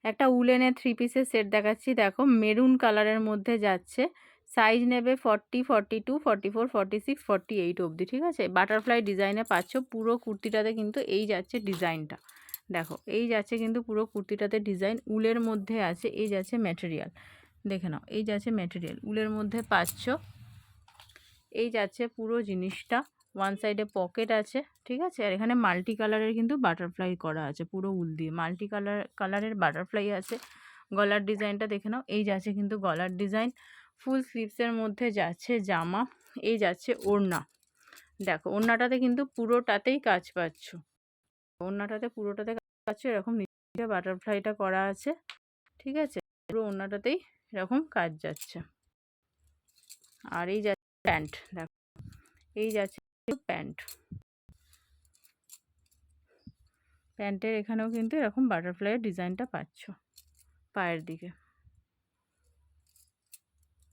একটা উলেনের 3 পিসের সেট দেখাচ্ছি। দেখো মেরুন কালারের মধ্যে যাচ্ছে। সাইজ নেবে 40, 42, 44, 46, 48 অবধি, ঠিক আছে? বাটারফ্লাই ডিজাইনে পাচ্ছ। পুরো কুর্তিটাতে কিন্তু এই যাচ্ছে ডিজাইনটা। দেখো এই যাচ্ছে কিন্তু পুরো কুর্তিটাতে ডিজাইন, উলের মধ্যে আছে। এই যাচ্ছে ম্যাটেরিয়াল, দেখে নাও, এই যাচ্ছে ম্যাটেরিয়াল, উলের মধ্যে পাচ্ছ। এই যাচ্ছে পুরো জিনিসটা। ওয়ান সাইডে পকেট আছে, ঠিক আছে? আর এখানে মাল্টি কালারের কিন্তু বাটারফ্লাই করা আছে, পুরো উল দিয়ে মাল্টি কালারের বাটারফ্লাই আছে। গলার ডিজাইনটা দেখে নাও, এই যাচ্ছে কিন্তু গলার ডিজাইন। ফুল স্লিভসের মধ্যে যাচ্ছে জামা। এই যাচ্ছে ওড়না। দেখো ওড়নাটাতে কিন্তু পুরোটাতেই কাজ পাচ্ছ, ওড়নাটাতে পুরোটাতে কাজ পাচ্ছ। এরকম নিচে বাটারফ্লাইটা করা আছে, ঠিক আছে? পুরো ওড়নাটাতেই এরকম কাজ যাচ্ছে। আর এই যাচ্ছে প্যান্ট, দেখো এই যাচ্ছে প্যান্ট। প্যান্টের এখানেও কিন্তু এরকম বাটারফ্লাইয়ের ডিজাইনটা পাচ্ছ পায়ের দিকে।